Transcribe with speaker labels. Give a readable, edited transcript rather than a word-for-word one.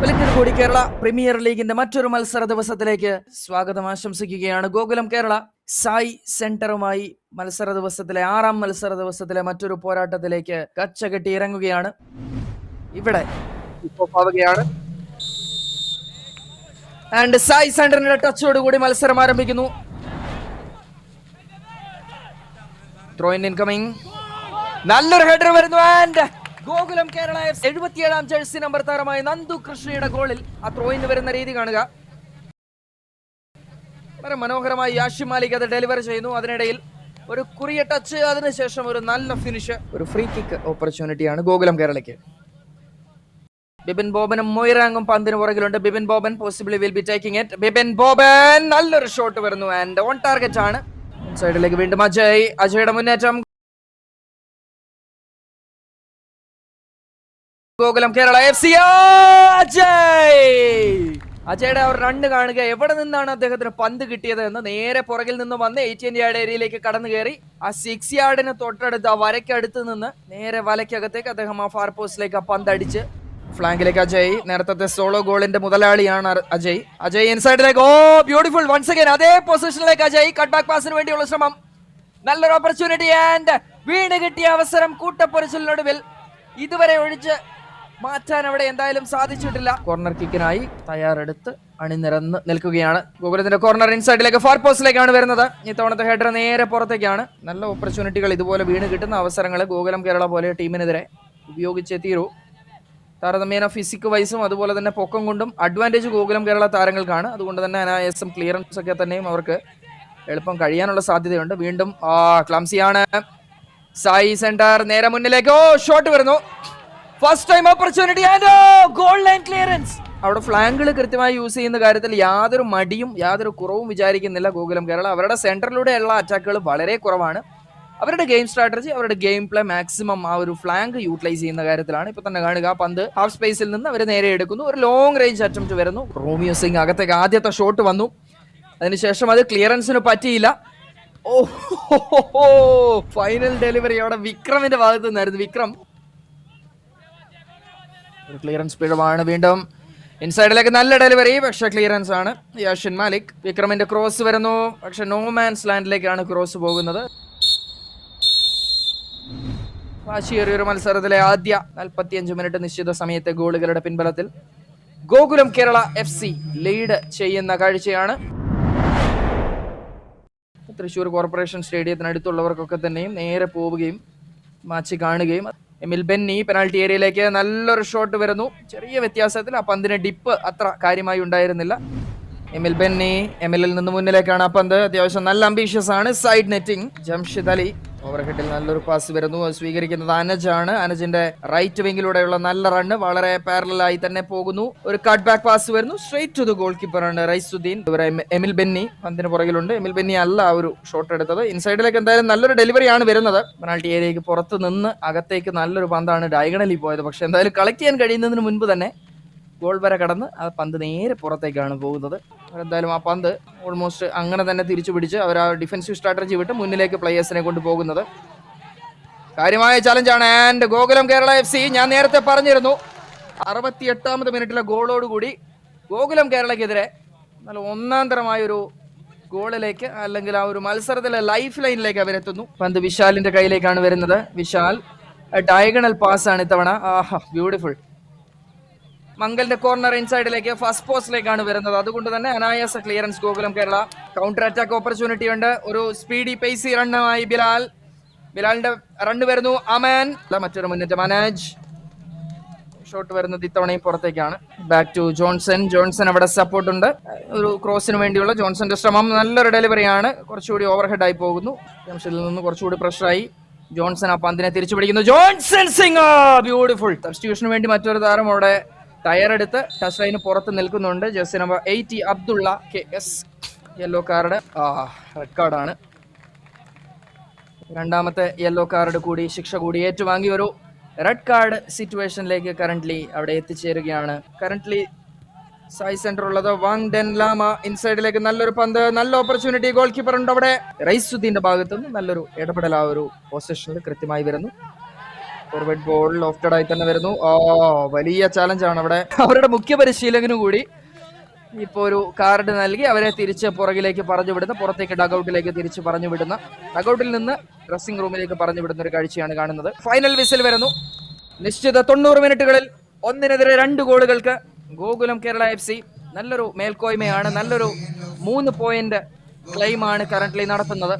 Speaker 1: ഒരിക്കൽ കൂടി കേരള പ്രീമിയർ ലീഗിന്റെ മറ്റൊരു മത്സര ദിവസത്തിലേക്ക് സ്വാഗതം ആശംസിക്കുകയാണ്. ഗോകുലം കേരള സായി സെന്ററുമായി മത്സര ദിവസത്തിലെ 6ാം മത്സര ദിവസത്തിലെ മറ്റൊരു പോരാട്ടത്തിലേക്ക് കച്ചകെട്ടി ഇറങ്ങുകയാണ്. ഇവിടെ ആവുകയാണ്. ആൻഡ് സായി സെന്ററിന്റെ ടച്ചോടുകൂടി മത്സരം ആരംഭിക്കുന്നു. ത്രോ ഇൻകമിംഗ്, നല്ലൊരു ഹെഡർ വരുന്നു. And Gokulam Kerala 77ാം jersey number താരമായ നന്ദു കൃഷ്ണയുടെ ഗോളിൽ ആ ത്രോയിന് വരുന്ന രീതി കാണുക. വളരെ മനോഹരമായി യാഷിം മാലിക് അത് ഡെലിവർ ചെയ്യുന്നു. അതിനിടയിൽ ഒരു കുറിയ ടച്ച്, അതിനുശേഷം ഒരു നല്ല ഫിനിഷ്, ഒരു ഫ്രീ കിക്ക് ഓപ്പർച്യൂണിറ്റിയാണ് ഗോകുലം കേരളയ്ക്ക്. ബിപിൻ ബോബനും മൊയ്റാങ്ങും പന്തിന് പുറകിലുണ്ട്. Bipin Boban possibly will be taking it. Bipin Boban, നല്ലൊരു ഷോട്ട് വരുന്നു ആൻഡ് ഓൺ ടാർഗറ്റ് ആണ്. സൈഡിലേക്ക് വീണ്ടും അജയുടെ മുന്നേറ്റം. ഗോകുലം കേരള FC അജയുടെ ഒരു റണ്ണ് കാണുക. എവിടെ നിന്നാണ് അദ്ദേഹത്തിന് പന്ത് കിട്ടിയത് എന്ന് നേരെ പുറകിൽ നിന്ന് വന്ന് 18 യാർഡ് ഏരിയയിലേക്ക് കടന്നു കയറി ആ 6 യാർഡിന് തൊട്ടടുത്ത് ആ വരയ്ക്കടുത്ത് നിന്ന് നേരെ വലയ്ക്കകത്തേക്ക് അദ്ദേഹം ആ ഫാർ പോസ്റ്റിലേക്ക് ആ പന്ത് അടിച്ച് ഫ്ലാങ്കിലേക്ക് അജയ്. നേരത്തെ സോളോ ഗോളിന്റെ മുതലാളിയാണ് അജയ് ഇൻസൈഡിലേക്ക്. ഓ ബ്യൂട്ടിഫുൾ, വൺസ് അഗൈൻ അതേ പൊസിഷനിലേക്ക് അജയ്. കട്ട് ബാക്ക് പാസിന് വേണ്ടിയുള്ള ശ്രമം, നല്ലൊരു ഓപ്പർച്യൂണിറ്റി ആൻഡ് വീണ് കിട്ടിയ അവസരം കൂട്ടപ്പൊരിച്ചിലിനൊടുവിൽ ഇതുവരെ ഒഴിച്ച് മാറ്റാൻ അവിടെ എന്തായാലും സാധിച്ചിട്ടില്ല. കോർണർ കിക്കിനായി തയ്യാറെടുത്ത് അണിനിരന്ന് നിൽക്കുകയാണ് ഗോകുലത്തിന്റെ കോർണർ. ഇൻസൈഡിലേക്ക് ഫാർ പോസ്റ്റിലേക്കാണ് വരുന്നത്. ഇത്തവണത്തെ ഹെഡർ നേരെ പുറത്തേക്കാണ്. നല്ല ഓപ്പർച്യൂണിറ്റികൾ ഇതുപോലെ വീണ് കിട്ടുന്ന അവസരങ്ങൾ ഗോകുലം കേരള പോലെ ടീമിനെതിരെ ഉപയോഗിച്ചേ തീരൂ. താരതമ്യേന ഫിസിക് വൈസും അതുപോലെ തന്നെ പൊക്കം കൊണ്ടും അഡ്വാൻറ്റേജ് ഗോകുലം കേരള താരങ്ങൾക്കാണ്. അതുകൊണ്ട് തന്നെ അനായാസം ക്ലിയറൻസ് ഒക്കെ തന്നെയും അവർക്ക് എളുപ്പം കഴിയാനുള്ള സാധ്യതയുണ്ട്. വീണ്ടും ക്ലംസിയാണ്. സായി സെന്റർ നേരെ മുന്നിലേക്ക്. ഓ ഷോട്ട് വരുന്നു. First time opportunity and goal line clearance. അവിടെ ഫ്ലാങ്കുകൾ കൃത്യമായി യൂസ് ചെയ്യുന്ന കാര്യത്തിൽ യാതൊരു മടിയും യാതൊരു കുറവും വിചാരിക്കുന്നില്ല ഗോകുലം കേരള. അവരുടെ സെന്ററിലൂടെയുള്ള അറ്റാക്കുകൾ വളരെ കുറവാണ്. അവരുടെ ഗെയിം സ്ട്രാറ്റജി, അവരുടെ ഗെയിം പ്ലേ മാക്സിമം ആ ഒരു ഫ്ലാങ്ക് യൂട്ടിലൈസ് ചെയ്യുന്ന കാര്യത്തിലാണ്. ഇപ്പൊ തന്നെ കാണുക, പന്ത് ഹാഫ് സ്പേസിൽ നിന്ന് അവർ നേരെ എടുക്കുന്നു. ഒരു ലോങ് റേഞ്ച് അറ്റംപ്റ്റ് വരുന്നു. റോമിയോ സിംഗ് അകത്തേക്ക് ആദ്യത്തെ ഷോട്ട് വന്നു. അതിനുശേഷം അത് ക്ലിയറൻസിന് പറ്റിയില്ല. ഓ ഫൈനൽ ഡെലിവറി അവിടെ വിക്രമിന്റെ ഭാഗത്ത് നിന്നായിരുന്നു. വിക്രം ക്ലിയറൻസ് പിഴവാണ്. വീണ്ടും ഇൻസൈഡിലേക്ക് നല്ല ഡെലിവറി, പക്ഷെ ക്ലിയറൻസ് ആണ്. യാഷിൻ മാലിക്. വിക്രമിന്റെ ക്രോസ് വരുന്നു, പക്ഷെ നോ മാൻസ് ലാൻഡിലേക്കാണ് ക്രോസ് പോകുന്നത്. വാശിയേറിയൊരു മത്സരത്തിലെ ആദ്യ 45 മിനിറ്റ് നിശ്ചിത സമയത്തെ ഗോളുകളുടെ പിൻബലത്തിൽ ഗോകുലം കേരള FC ലീഡ് ചെയ്യുന്ന കാഴ്ചയാണ്. തൃശ്ശൂർ കോർപ്പറേഷൻ സ്റ്റേഡിയത്തിനടുത്തുള്ളവർക്കൊക്കെ തന്നെയും നേരെ പോവുകയും മാച്ച് കാണുകയും. എമിൽ ബെന്നി പെനാൽറ്റി ഏരിയയിലേക്ക് നല്ലൊരു ഷോട്ട് വരുന്നു. ചെറിയ വ്യത്യാസത്തിൽ ആ പന്തിന് ഡിപ്പ് അത്ര കാര്യമായി ഉണ്ടായിരുന്നില്ല. എമിൽ ബെന്നി, എമിലിൽ നിന്ന് മുന്നിലേക്കാണ് ആ പന്ത്. അത്യാവശ്യം നല്ല അംബീഷ്യസ് ആണ്. Side netting. ജംഷിദ് അലി ഓവർഹെഡിൽ നല്ലൊരു പാസ് വരുന്നു. സ്വീകരിക്കുന്നത് അനജാണ്. അനജിന്റെ റൈറ്റ് വിങ്ങിലൂടെയുള്ള നല്ല റണ്ണ് വളരെ പാരലായി തന്നെ പോകുന്നു. ഒരു കട്ട് ബാക്ക് പാസ് വരുന്നു സ്ട്രേറ്റ് ടു ദ ഗോൾ കീപ്പറാണ് റൈസുദ്ദീൻ. എമിൽ ബെന്നി പന്തിന് പുറകിലുണ്ട്. എമിൽ ബെന്നി അല്ല ഒരു ഷോട്ട് എടുത്തത്. ഇൻസൈഡിലേക്ക് എന്തായാലും നല്ലൊരു ഡെലിവറിയാണ് വരുന്നത്. പെനാൾട്ടി ഏരിയയ്ക്ക് പുറത്ത് നിന്ന് അകത്തേക്ക് നല്ലൊരു പന്താണ് ഡയഗണലി പോയത്. പക്ഷെ എന്തായാലും കളക്ട് ചെയ്യാൻ കഴിയുന്നതിന് മുൻപ് തന്നെ ഗോൾ വരെ കടന്ന് ആ പന്ത് നേരെ പുറത്തേക്കാണ് പോകുന്നത്. എന്തായാലും ആ പന്ത് ഓൾമോസ്റ്റ് അങ്ങനെ തന്നെ തിരിച്ചു പിടിച്ച് അവർ ആ ഡിഫൻസീവ് സ്ട്രാറ്റജി വിട്ട് മുന്നിലേക്ക് പ്ലേയേഴ്സിനെ കൊണ്ടുപോകുന്നത് കാര്യമായ ചലഞ്ചാണ്. ആൻഡ് ഗോകുലം കേരള FC, ഞാൻ നേരത്തെ പറഞ്ഞിരുന്നു, 68ാമത് മിനിറ്റിലെ ഗോളോടുകൂടി ഗോകുലം കേരളയ്ക്കെതിരെ നല്ല ഒന്നാം തരമായൊരു ഗോളിലേക്ക്, അല്ലെങ്കിൽ ആ ഒരു മത്സരത്തിലെ ലൈഫ് ലൈനിലേക്ക് അവരെത്തുന്നു. പന്ത് വിശാലിന്റെ കയ്യിലേക്കാണ് വരുന്നത്. വിശാൽ ഡയഗണൽ പാസ് ആണ് ഇത്തവണ. ബ്യൂട്ടിഫുൾ. മംഗലിന്റെ കോർണർ ഇൻസൈഡിലേക്ക് ഫസ്റ്റ് പോസ്റ്റിലേക്കാണ് വരുന്നത്. അതുകൊണ്ട് തന്നെ അനായാസ clearance Gokulam Kerala. Counter attack opportunity ഉണ്ട്. ഒരു സ്പീഡി പേസി റണ്ണുമായി ബിലാലിന്റെ റണ്ണ് വരുന്നു. അമാൻ, മറ്റൊരു മുന്നേറ്റം അനാജ്. ഷോട്ട് വരുന്നത് ഇത്തവണയും പുറത്തേക്കാണ്. ബാക്ക് ടു ജോൺസൺ അവിടെ സപ്പോർട്ട് ഉണ്ട്. ഒരു ക്രോസിന് വേണ്ടിയുള്ള ജോൺസന്റെ ശ്രമം, നല്ലൊരു ഡെലിവറിയാണ്. കുറച്ചുകൂടി ഓവർഹെഡ് ആയി പോകുന്നു. ജംഷഡിൽ നിന്ന് കുറച്ചുകൂടി പ്രഷറായി ജോൺസൺ ആ പന്തിനെ തിരിച്ചു പിടിക്കുന്നു. Johnson Singh, beautiful. സബ്സ്റ്റിറ്റ്യൂഷന് വേണ്ടി മറ്റൊരു താരം അവിടെ ടയറെടുത്ത് ടച്ച് ലൈന് പുറത്ത് നിൽക്കുന്നുണ്ട്. Jersey number 80 Abdulla KS. Yellow card, red കാർഡാണ്. രണ്ടാമത്തെ യെല്ലോ കാർഡ് കൂടി, ശിക്ഷ കൂടി ഏറ്റുവാങ്ങി ഒരു റെഡ് കാർഡ് സിറ്റുവേഷനിലേക്ക് കറന്റ്ലി അവിടെ എത്തിച്ചേരുകയാണ്. കറന്റ്ലി സായി സെന്റർ ഉള്ളത് വാങ് ഡെൻ ലാമ. ഇൻസൈഡിലേക്ക് നല്ലൊരു പന്ത്, നല്ല ഓപ്പർച്യൂണിറ്റി. ഗോൾ കീപ്പർ ഉണ്ട് അവിടെ. റൈസുദ്ദീന്റെ ഭാഗത്തുനിന്ന് നല്ലൊരു ഇടപെടൽ ആ ഒരു പൊസിഷനിൽ കൃത്യമായി വരുന്നു. ഫോർവേഡ് ബോൾ ലോഫ്റ്റഡ് ആയി തന്നെ വരുന്നു. വലിയ ചാലഞ്ചാണ് അവിടെ. അവരുടെ മുഖ്യ പരിശീലകനും കൂടി ഇപ്പൊ ഒരു കാർഡ് നൽകി അവരെ തിരിച്ച് പുറകിലേക്ക് പറഞ്ഞു വിടുന്ന, പുറത്തേക്ക് ഡഗൌട്ടിലേക്ക് തിരിച്ച് പറഞ്ഞു വിടുന്ന, ഡഗൌട്ടിൽ നിന്ന് ഡ്രസ്സിംഗ് റൂമിലേക്ക് പറഞ്ഞു വിടുന്ന ഒരു കാഴ്ചയാണ് കാണുന്നത്. ഫൈനൽ വിസിൽ വരുന്നു. നിശ്ചിത 90 മിനിറ്റുകളിൽ 1-നെതിരെ 2 ഗോളുകൾക്ക് ഗോകുലം കേരള FC നല്ലൊരു മേൽക്കോയ്മയാണ്, നല്ലൊരു 3 പോയിന്റ് ക്ലെയിമാണ് കറന്റ്ലി നടത്തുന്നത്.